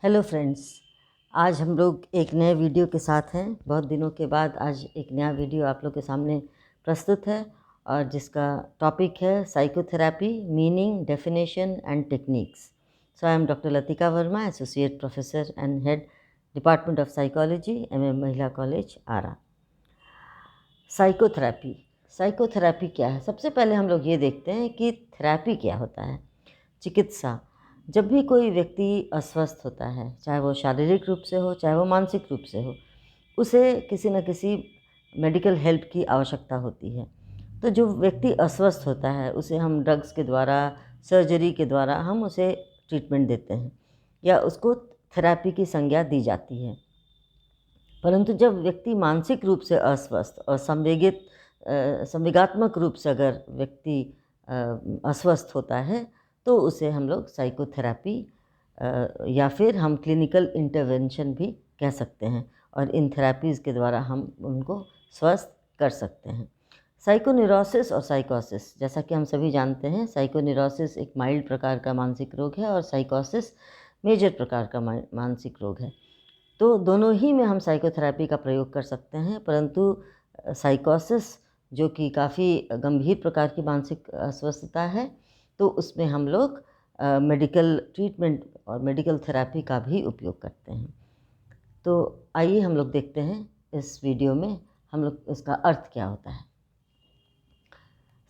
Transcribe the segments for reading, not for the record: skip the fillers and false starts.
Hello friends, आज हम लोग एक नए वीडियो के साथ हैं। बहुत दिनों के बाद आज एक नया वीडियो आप लोग के सामने प्रस्तुत है और जिसका टॉपिक है psychotherapy meaning, definition and techniques. So I am doctor Latika Verma, associate professor and head department of psychology, MM महिला कॉलेज आरा। साइकोथेरेपी क्या है? सबसे पहले हम लोग ये देखते हैं कि थेरेपी क्या होता है। चिकित्सा, जब भी कोई व्यक्ति अस्वस्थ होता है, चाहे वो शारीरिक रूप से हो चाहे वो मानसिक रूप से हो, उसे किसी न किसी मेडिकल हेल्प की आवश्यकता होती है। तो जो व्यक्ति अस्वस्थ होता है उसे हम ड्रग्स के द्वारा, सर्जरी के द्वारा हम उसे ट्रीटमेंट देते हैं या उसको थेरेपी की संज्ञा दी जाती है। परंतु जब व्यक्ति मानसिक रूप से अस्वस्थ और संवेगात्मक रूप से अगर व्यक्ति अस्वस्थ होता है तो उसे हम लोग साइकोथेरेपी या फिर हम क्लिनिकल इंटरवेंशन भी कह सकते हैं और इन थेरेपीज़ के द्वारा हम उनको स्वस्थ कर सकते हैं। साइकोन्यूरोसिस और साइकोसिस, जैसा कि हम सभी जानते हैं, साइकोन्यूरोसिस एक माइल्ड प्रकार का मानसिक रोग है और साइकोसिस मेजर प्रकार का मानसिक रोग है। तो दोनों ही में हम साइकोथेरेपी का प्रयोग कर सकते हैं, परंतु साइकोसिस जो कि काफ़ी गंभीर प्रकार की मानसिक अस्वस्थता है, तो उसमें हम लोग मेडिकल ट्रीटमेंट और मेडिकल थेरेपी का भी उपयोग करते हैं। तो आइए हम लोग देखते हैं इस वीडियो में हम लोग इसका अर्थ क्या होता है।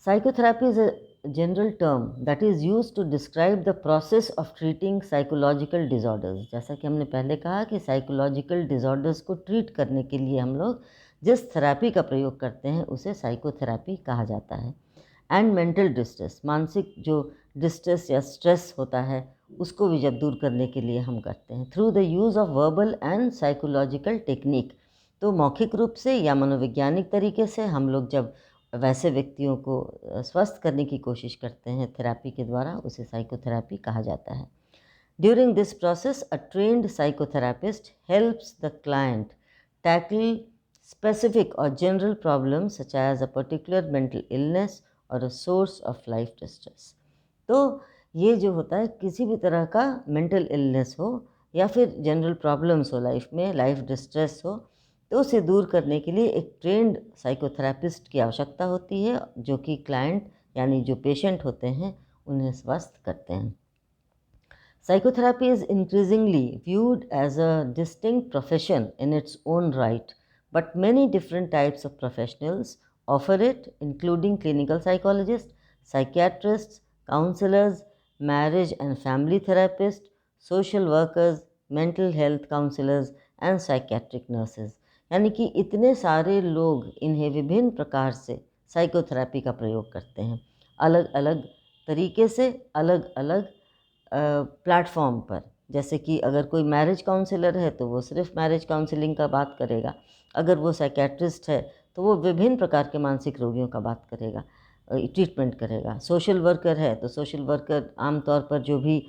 Psychotherapy is a general term that is used to describe the process of treating psychological disorders। जैसा कि हमने पहले कहा कि साइकोलॉजिकल डिसऑर्डर्स को ट्रीट करने के लिए हम लोग जिस थेरेपी का प्रयोग करते हैं उसे साइकोथेरेपी कहा जाता है। एंड मेंटल डिस्ट्रेस, मानसिक जो डिस्ट्रेस या स्ट्रेस होता है उसको भी जब दूर करने के लिए हम करते हैं through the use of verbal and psychological technique. तो मौखिक रूप से या मनोवैज्ञानिक तरीके से हम लोग जब वैसे व्यक्तियों को स्वस्थ करने की कोशिश करते हैं थेरेपी के द्वारा, उसे साइकोथेरेपी कहा जाता है। During this process a trained psychotherapist helps the client tackle specific और general problems such as a particular mental illness और a source of life distress. तो ये जो होता है, किसी भी तरह का मेंटल इलनेस हो या फिर जनरल प्रॉब्लम्स हो लाइफ में, लाइफ डिस्ट्रेस हो, तो उसे दूर करने के लिए एक ट्रेंड साइकोथेरेपिस्ट की आवश्यकता होती है जो कि क्लाइंट यानी जो पेशेंट होते हैं उन्हें स्वस्थ करते हैं। Psychotherapy is increasingly viewed as a distinct profession in its own right, but many different types of professionals offer it, including clinical psychologists, psychiatrists, counselors, marriage and family therapists, social workers, mental health counselors and psychiatric nurses। यानी कि इतने सारे लोग इन्हें विभिन्न प्रकार से psychotherapy का प्रयोग करते हैं, अलग अलग तरीके से, अलग अलग प्लेटफॉर्म पर। जैसे कि अगर कोई मैरिज काउंसलर है तो वो सिर्फ मैरिज काउंसलिंग का बात करेगा, अगर वो साइकेट्रिस्ट है तो वो विभिन्न प्रकार के मानसिक रोगियों का बात करेगा, ट्रीटमेंट करेगा। सोशल वर्कर है तो सोशल वर्कर आमतौर पर जो भी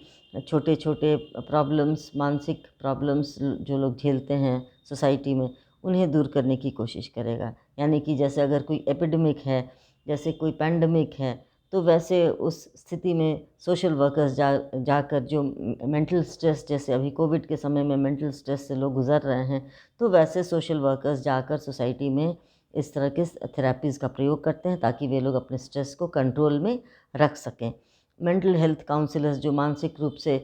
छोटे छोटे प्रॉब्लम्स, मानसिक प्रॉब्लम्स जो लोग झेलते हैं सोसाइटी में, उन्हें दूर करने की कोशिश करेगा। यानी कि जैसे अगर कोई एपिडेमिक है, जैसे कोई पैंडमिक है, तो वैसे उस स्थिति में सोशल वर्कर्स जाकर जो मेंटल स्ट्रेस, जैसे अभी कोविड के समय में मेंटल स्ट्रेस से लोग गुजर रहे हैं, तो वैसे सोशल वर्कर्स जाकर सोसाइटी में इस तरह के थेरेपीज़ का प्रयोग करते हैं ताकि वे लोग अपने स्ट्रेस को कंट्रोल में रख सकें। मेंटल हेल्थ काउंसलर्स जो मानसिक रूप से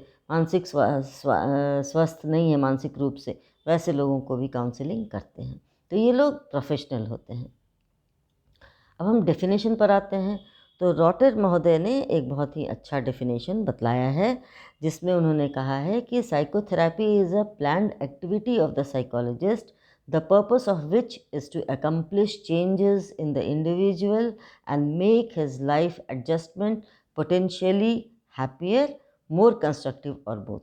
स्वस्थ नहीं है मानसिक रूप से, वैसे लोगों को भी काउंसलिंग करते हैं। तो ये लोग प्रोफेशनल होते हैं। अब हम डेफिनेशन पर आते हैं। तो रॉटर महोदय ने एक बहुत ही अच्छा डेफिनेशन बतलाया है जिसमें उन्होंने कहा है कि psychotherapy is a planned activity of the psychologist, the purpose of which is to accomplish changes in the individual and make his life adjustment potentially happier, more constructive और बोथ।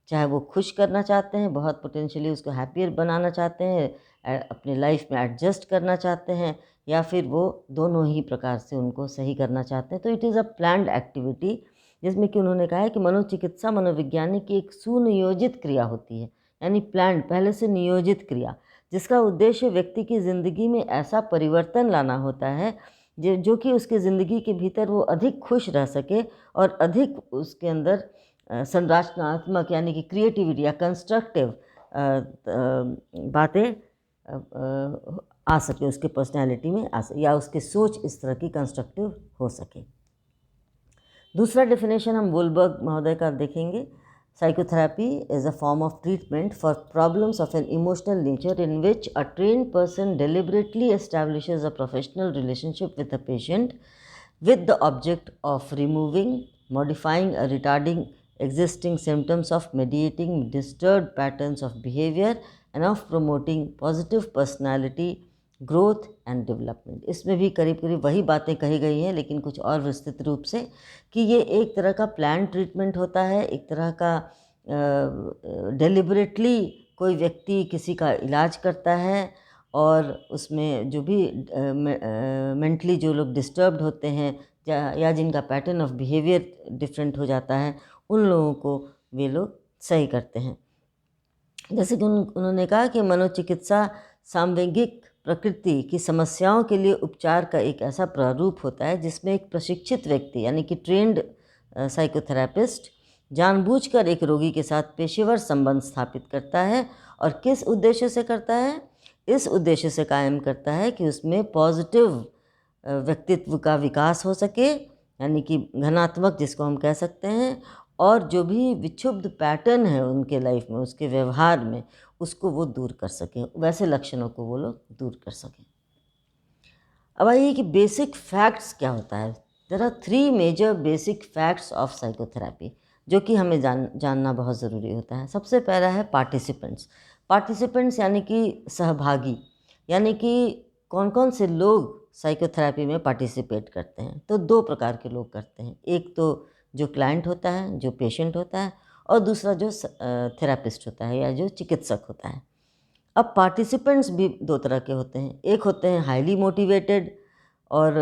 चाहे वो खुश करना चाहते हैं, बहुत पोटेंशियली उसको हैप्पियर बनाना चाहते हैं, अपने लाइफ में एडजस्ट करना चाहते हैं, या फिर वो दोनों ही प्रकार से उनको सही करना चाहते हैं। तो it is a planned activity, जिसमें कि उन्होंने कहा है कि मनोचिकित्सा मनोविज्ञान की एक सुनियोजित क्रिया होती है, यानी प्लान्ड, पहले से नियोजित क्रिया, जिसका उद्देश्य व्यक्ति की ज़िंदगी में ऐसा परिवर्तन लाना होता है जो कि उसके ज़िंदगी के भीतर वो अधिक खुश रह सके और अधिक उसके अंदर संरचनात्मक यानी कि क्रिएटिविटी या कंस्ट्रक्टिव बातें आ सके, उसके पर्सनैलिटी में आ सके, या उसकी सोच इस तरह की कंस्ट्रक्टिव हो सके। दूसरा डेफिनेशन हम वुलबर्ग महोदय का देखेंगे। Psychotherapy is a form of treatment for problems of an emotional nature in which a trained person deliberately establishes a professional relationship with the patient with the object of removing, modifying or retarding existing symptoms, of mediating disturbed patterns of behavior and of promoting positive personality growth and development. इसमें भी करीब करीब वही बातें कही गई हैं, लेकिन कुछ और विस्तृत रूप से, कि ये एक तरह का प्लान ट्रीटमेंट होता है, एक तरह का डेलिबरेटली कोई व्यक्ति किसी का इलाज करता है, और उसमें जो भी मेंटली जो लोग डिस्टर्ब्ड होते हैं या जिनका पैटर्न ऑफ बिहेवियर डिफरेंट हो जाता है, उन लोगों को वे लोग सही करते हैं। जैसे कि उन्होंने कहा कि मनोचिकित्सा सांवेगिक प्रकृति की समस्याओं के लिए उपचार का एक ऐसा प्रारूप होता है जिसमें एक प्रशिक्षित व्यक्ति यानी कि ट्रेंड साइकोथेरापिस्ट जानबूझकर एक रोगी के साथ पेशेवर संबंध स्थापित करता है, और किस उद्देश्य से करता है? इस उद्देश्य से कायम करता है कि उसमें पॉजिटिव व्यक्तित्व का विकास हो सके, यानी कि घनात्मक जिसको हम कह सकते हैं, और जो भी विक्षुब्ध पैटर्न है उनके लाइफ में, उसके व्यवहार में, उसको वो दूर कर सकें, वैसे लक्षणों को वो लोग दूर कर सकें। अब आइए कि बेसिक फैक्ट्स क्या होता है। There are 3 major basic facts of psychotherapy जो कि हमें जानना बहुत ज़रूरी होता है। सबसे पहला है पार्टिसिपेंट्स यानी कि सहभागी, यानी कि कौन कौन से लोग साइकोथेरेपी में पार्टिसिपेट करते हैं। तो 2 प्रकार के लोग करते हैं, एक तो जो क्लाइंट होता है, जो पेशेंट होता है, और दूसरा जो थेरापिस्ट होता है या जो चिकित्सक होता है। अब पार्टिसिपेंट्स भी 2 तरह के होते हैं, एक होते हैं हाईली मोटिवेटेड और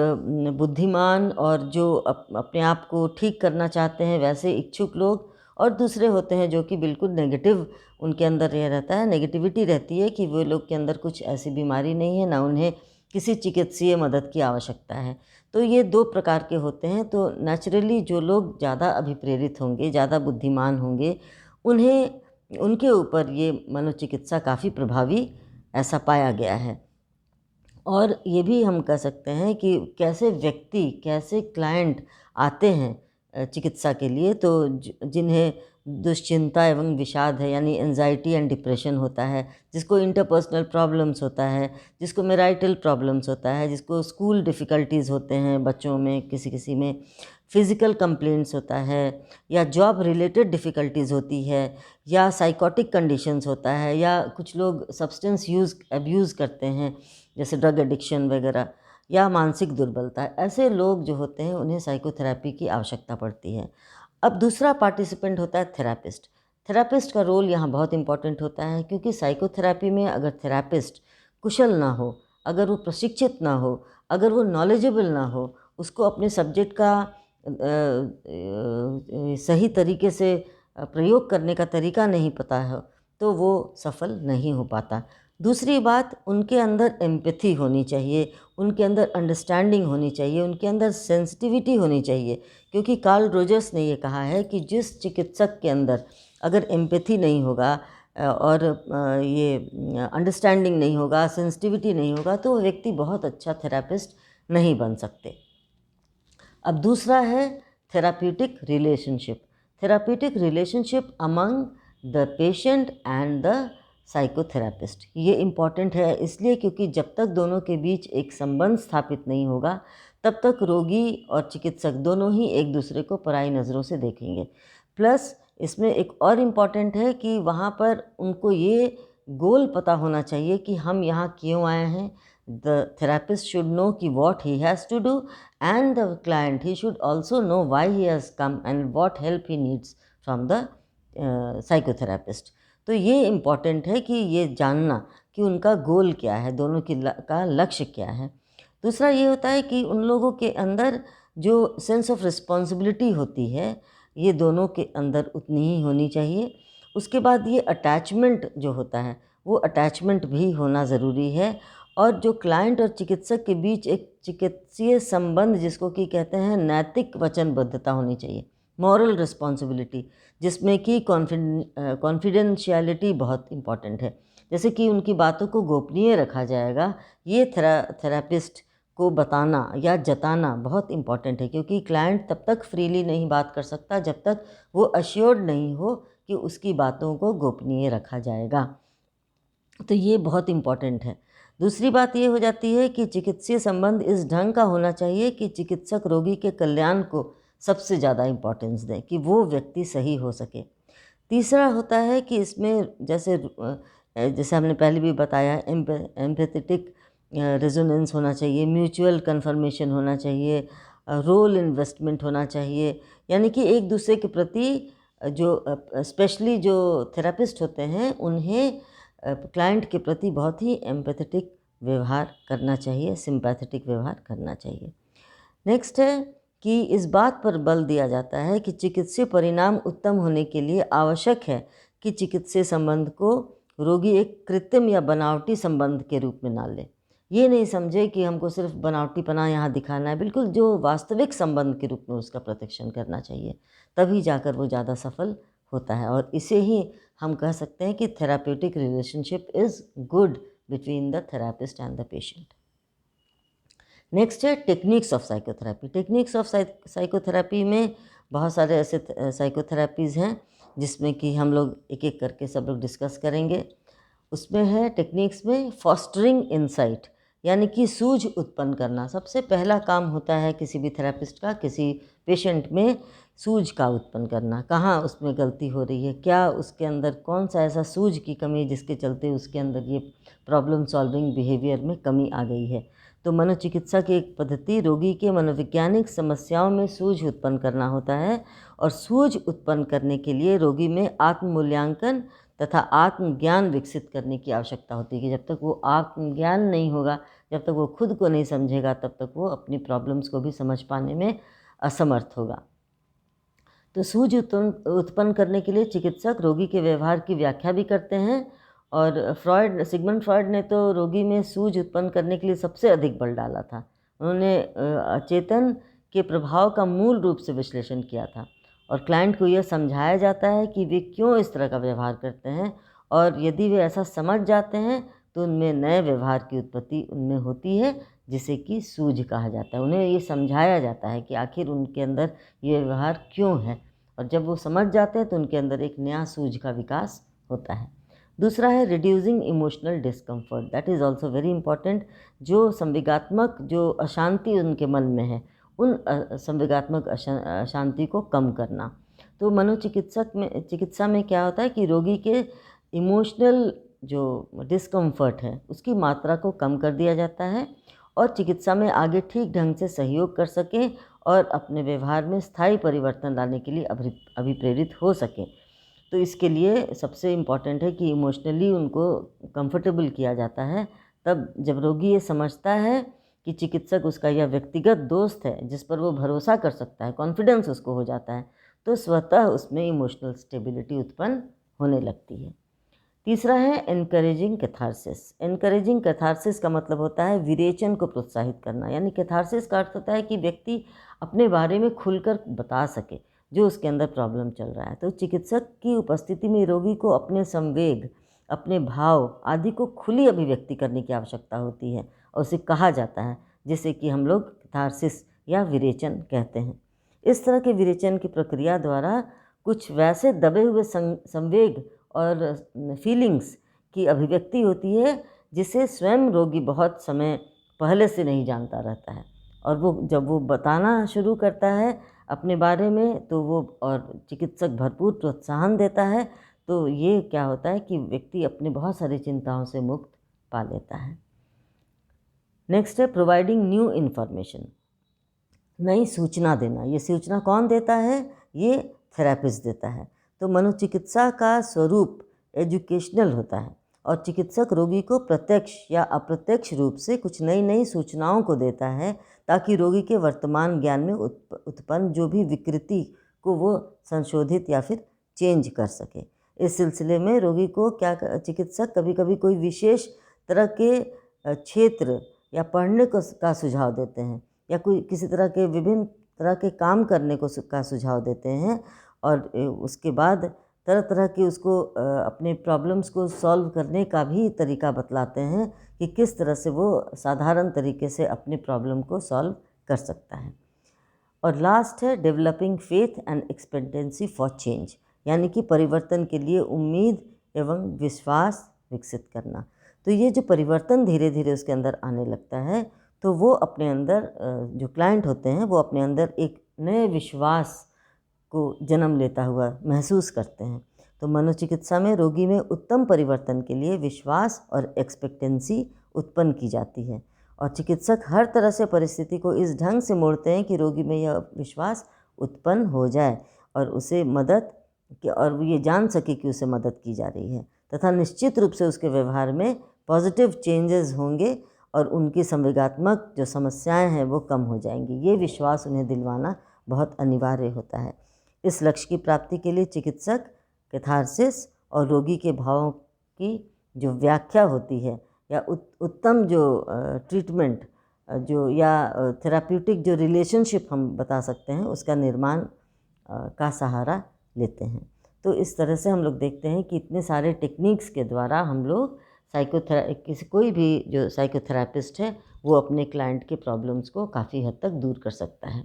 बुद्धिमान और जो अपने आप को ठीक करना चाहते हैं वैसे इच्छुक लोग, और दूसरे होते हैं जो कि बिल्कुल नेगेटिव, उनके अंदर यह रहता है, नेगेटिविटी रहती है कि वो लोग के अंदर कुछ ऐसी बीमारी नहीं है, ना उन्हें किसी चिकित्सीय मदद की आवश्यकता है। तो ये 2 प्रकार के होते हैं। तो नेचुरली जो लोग ज़्यादा अभिप्रेरित होंगे, ज़्यादा बुद्धिमान होंगे, उनके ऊपर ये मनोचिकित्सा काफ़ी प्रभावी ऐसा पाया गया है। और ये भी हम कह सकते हैं कि कैसे क्लाइंट आते हैं चिकित्सा के लिए, तो जिन्हें दुश्चिंता एवं विषाद है, यानी एंजाइटी एंड डिप्रेशन होता है, जिसको इंटरपर्सनल प्रॉब्लम्स होता है, जिसको मैरिटल प्रॉब्लम्स होता है, जिसको स्कूल डिफ़िकल्टीज़ होते हैं बच्चों में, किसी में फिज़िकल कंप्लेंट्स होता है, या जॉब रिलेटेड डिफ़िकल्टीज़ होती है, या साइकोटिक कंडीशंस होता है, या कुछ लोग सब्सटेंस अब्यूज़ करते हैं जैसे ड्रग एडिक्शन वगैरह, या मानसिक दुर्बलता। ऐसे लोग जो होते हैं उन्हें साइकोथेरेपी की आवश्यकता पड़ती है। अब दूसरा पार्टिसिपेंट होता है थेरापिस्ट का रोल यहाँ बहुत इम्पॉर्टेंट होता है, क्योंकि साइकोथेरेपी में अगर थेरापिस्ट कुशल ना हो, अगर वो प्रशिक्षित ना हो, अगर वो नॉलेजेबल ना हो, उसको अपने सब्जेक्ट का सही तरीके से प्रयोग करने का तरीका नहीं पता है, तो वो सफल नहीं हो पाता। दूसरी बात, उनके अंदर एम्पैथी होनी चाहिए, उनके अंदर अंडरस्टैंडिंग होनी चाहिए, उनके अंदर सेंसिटिविटी होनी चाहिए, क्योंकि कार्ल रोजर्स ने ये कहा है कि जिस चिकित्सक के अंदर अगर एम्पैथी नहीं होगा और ये अंडरस्टैंडिंग नहीं होगा, सेंसिटिविटी नहीं होगा, तो वो व्यक्ति बहुत अच्छा थेरापिस्ट नहीं बन सकते। अब दूसरा है therapeutic relationship among the patient and the psychotherapist. ये इम्पॉर्टेंट है इसलिए क्योंकि जब तक दोनों के बीच एक संबंध स्थापित नहीं होगा, तब तक रोगी और चिकित्सक दोनों ही एक दूसरे को पराई नज़रों से देखेंगे। प्लस इसमें एक और इम्पॉर्टेंट है कि वहाँ पर उनको ये गोल पता होना चाहिए कि हम यहाँ क्यों आए हैं। द थेरापिस्ट शुड नो कि what he has to do, and the client he should also know why he has come and what help he needs from the psychotherapist. तो ये इम्पॉर्टेंट है कि ये जानना कि उनका गोल क्या है, दोनों का लक्ष्य क्या है। दूसरा ये होता है कि उन लोगों के अंदर जो सेंस ऑफ रिस्पॉन्सिबिलिटी होती है, ये दोनों के अंदर उतनी ही होनी चाहिए। उसके बाद ये अटैचमेंट जो होता है, वो अटैचमेंट भी होना ज़रूरी है। और जो क्लाइंट और चिकित्सक के बीच एक चिकित्सीय संबंध, जिसको कि कहते हैं नैतिक वचनबद्धता, होनी चाहिए। मॉरल रिस्पॉन्सिबिलिटी, जिसमें कि कॉन्फिडेंशियलिटी बहुत इम्पॉर्टेंट है। जैसे कि उनकी बातों को गोपनीय रखा जाएगा, ये थेरापिस्ट को बताना या जताना बहुत इम्पॉर्टेंट है, क्योंकि क्लाइंट तब तक फ्रीली नहीं बात कर सकता जब तक वो अश्योर्ड नहीं हो कि उसकी बातों को गोपनीय रखा जाएगा। तो ये बहुत इम्पॉर्टेंट है। दूसरी बात ये हो जाती है कि चिकित्सीय संबंध इस ढंग का होना चाहिए कि चिकित्सक रोगी के कल्याण को सबसे ज़्यादा इम्पोर्टेंस दें, कि वो व्यक्ति सही हो सके। तीसरा होता है कि इसमें जैसे हमने पहले भी बताया, एम्पैथेटिक रेजोनेंस होना चाहिए, म्यूचुअल कन्फर्मेशन होना चाहिए, रोल इन्वेस्टमेंट होना चाहिए। यानी कि एक दूसरे के प्रति जो स्पेशली जो थेरापिस्ट होते हैं उन्हें क्लाइंट के प्रति बहुत ही एम्पैथेटिक व्यवहार करना चाहिए, सिंपैथेटिक व्यवहार करना चाहिए। नेक्स्ट है कि इस बात पर बल दिया जाता है कि चिकित्सीय परिणाम उत्तम होने के लिए आवश्यक है कि चिकित्सीय संबंध को रोगी एक कृत्रिम या बनावटी संबंध के रूप में ना ले। ये नहीं समझे कि हमको सिर्फ बनावटीपना यहाँ दिखाना है, बिल्कुल जो वास्तविक संबंध के रूप में उसका प्रतिक्षण करना चाहिए, तभी जाकर वो ज़्यादा सफल होता है। और इसे ही हम कह सकते हैं कि therapeutic relationship is good between the therapist and the patient. Next है techniques of psychotherapy. Techniques of psychotherapy में बहुत सारे ऐसे साइकोथेरेपीज़ हैं जिसमें कि हम लोग एक एक करके सब लोग डिस्कस करेंगे। उसमें है टेक्निक्स में फॉस्टरिंग इंसाइट, यानी कि सूझ उत्पन्न करना। सबसे पहला काम होता है किसी भी थेरेपिस्ट का किसी पेशेंट में सूझ का उत्पन्न करना। कहाँ उसमें गलती हो रही है, क्या उसके अंदर कौन सा ऐसा सूझ की कमी है जिसके चलते उसके अंदर ये प्रॉब्लम सॉल्विंग बिहेवियर में कमी आ गई है। तो मनोचिकित्सा की एक पद्धति रोगी के मनोवैज्ञानिक समस्याओं में सूझ उत्पन्न करना होता है, और सूझ उत्पन्न करने के लिए रोगी में आत्ममूल्यांकन तथा आत्मज्ञान विकसित करने की आवश्यकता होती है। कि जब तक वो आत्मज्ञान नहीं होगा, जब तक वो खुद को नहीं समझेगा, तब तक वो अपनी प्रॉब्लम्स को भी समझ पाने में असमर्थ होगा। तो सूझ उत्पन्न करने के लिए चिकित्सक रोगी के व्यवहार की व्याख्या भी करते हैं। और सिगमंड फ्रॉयड ने तो रोगी में सूझ उत्पन्न करने के लिए सबसे अधिक बल डाला था। उन्होंने अचेतन के प्रभाव का मूल रूप से विश्लेषण किया था, और क्लाइंट को यह समझाया जाता है कि वे क्यों इस तरह का व्यवहार करते हैं, और यदि वे ऐसा समझ जाते हैं तो उनमें नए व्यवहार की उत्पत्ति उनमें होती है, जिसे कि सूझ कहा जाता है। उन्हें ये समझाया जाता है कि आखिर उनके अंदर ये व्यवहार क्यों है, और जब वो समझ जाते हैं तो उनके अंदर एक नया सूझ का विकास होता है। दूसरा है reducing emotional discomfort, that is also very important. जो संवेगात्मक जो अशांति उनके मन में है, उन संवेगात्मक अशांति को कम करना। तो चिकित्सा में क्या होता है कि रोगी के इमोशनल जो डिस्कम्फर्ट है उसकी मात्रा को कम कर दिया जाता है, और चिकित्सा में आगे ठीक ढंग से सहयोग कर सकें और अपने व्यवहार में स्थायी परिवर्तन लाने के लिए अभिप्रेरित हो सकें। तो इसके लिए सबसे इम्पॉर्टेंट है कि इमोशनली उनको कंफर्टेबल किया जाता है। तब जब रोगी ये समझता है कि चिकित्सक उसका यह व्यक्तिगत दोस्त है जिस पर वो भरोसा कर सकता है, कॉन्फिडेंस उसको हो जाता है, तो स्वतः उसमें इमोशनल स्टेबिलिटी उत्पन्न होने लगती है। तीसरा है एनकरेजिंग कैथारसिस। एनकरेजिंग कैथारसिस का मतलब होता है विरेचन को प्रोत्साहित करना। यानी कैथारसिस का अर्थ होता है कि व्यक्ति अपने बारे में खुलकर बता सके जो उसके अंदर प्रॉब्लम चल रहा है। तो चिकित्सक की उपस्थिति में रोगी को अपने संवेग, अपने भाव आदि को खुली अभिव्यक्ति करने की आवश्यकता होती है, और उसे कहा जाता है, जिसे कि हम लोग कैथारसिस या विरेचन कहते हैं। इस तरह के विरेचन की प्रक्रिया द्वारा कुछ वैसे दबे हुए संवेग और फीलिंग्स की अभिव्यक्ति होती है जिसे स्वयं रोगी बहुत समय पहले से नहीं जानता रहता है, और वो जब वो बताना शुरू करता है अपने बारे में तो वो और चिकित्सक भरपूर प्रोत्साहन देता है, तो ये क्या होता है कि व्यक्ति अपने बहुत सारी चिंताओं से मुक्त पा लेता है। नेक्स्ट है प्रोवाइडिंग न्यू इन्फॉर्मेशन, नई सूचना देना। ये सूचना कौन देता है? ये थेरेपिस्ट देता है। तो मनोचिकित्सा का स्वरूप एजुकेशनल होता है, और चिकित्सक रोगी को प्रत्यक्ष या अप्रत्यक्ष रूप से कुछ नई नई सूचनाओं को देता है, ताकि रोगी के वर्तमान ज्ञान में उत्पन्न जो भी विकृति को वो संशोधित या फिर चेंज कर सके। इस सिलसिले में रोगी को चिकित्सक कभी कभी कोई विशेष तरह के क्षेत्र या पढ़ने का सुझाव देते हैं, या कोई किसी तरह के विभिन्न तरह के काम करने का सुझाव देते हैं और उसके बाद तरह तरह के उसको अपने प्रॉब्लम्स को सॉल्व करने का भी तरीका बतलाते हैं कि किस तरह से वो साधारण तरीके से अपने प्रॉब्लम को सॉल्व कर सकता है। और लास्ट है developing faith and expectancy for change, यानी कि परिवर्तन के लिए उम्मीद एवं विश्वास विकसित करना। तो ये जो परिवर्तन धीरे धीरे उसके अंदर आने लगता है, तो वो अपने अंदर जो क्लाइंट होते हैं वो अपने अंदर एक नए विश्वास को जन्म लेता हुआ महसूस करते हैं। तो मनोचिकित्सा में रोगी में उत्तम परिवर्तन के लिए विश्वास और एक्सपेक्टेंसी उत्पन्न की जाती है और चिकित्सक हर तरह से परिस्थिति को इस ढंग से मोड़ते हैं कि रोगी में यह विश्वास उत्पन्न हो जाए और उसे मदद और वो ये जान सके कि उसे मदद की जा रही है तथा निश्चित रूप से उसके व्यवहार में पॉजिटिव चेंजेस होंगे और उनकी संवेगात्मक जो समस्याएं हैं वो कम हो जाएंगी। ये विश्वास उन्हें दिलवाना बहुत अनिवार्य होता है। इस लक्ष्य की प्राप्ति के लिए चिकित्सक कैथारसिस और रोगी के भावों की जो व्याख्या होती है या उत्तम जो ट्रीटमेंट जो या थेराप्यूटिक जो रिलेशनशिप हम बता सकते हैं उसका निर्माण का सहारा लेते हैं। तो इस तरह से हम लोग देखते हैं कि इतने सारे टेक्निक्स के द्वारा हम लोग कोई भी जो साइकोथेरापिस्ट है वो अपने क्लाइंट के प्रॉब्लम्स को काफ़ी हद तक दूर कर सकता है।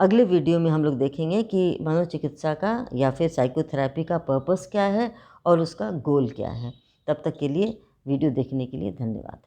अगले वीडियो में हम लोग देखेंगे कि मनोचिकित्सा का या फिर साइकोथेरेपी का पर्पस क्या है और उसका गोल क्या है। तब तक के लिए वीडियो देखने के लिए धन्यवाद।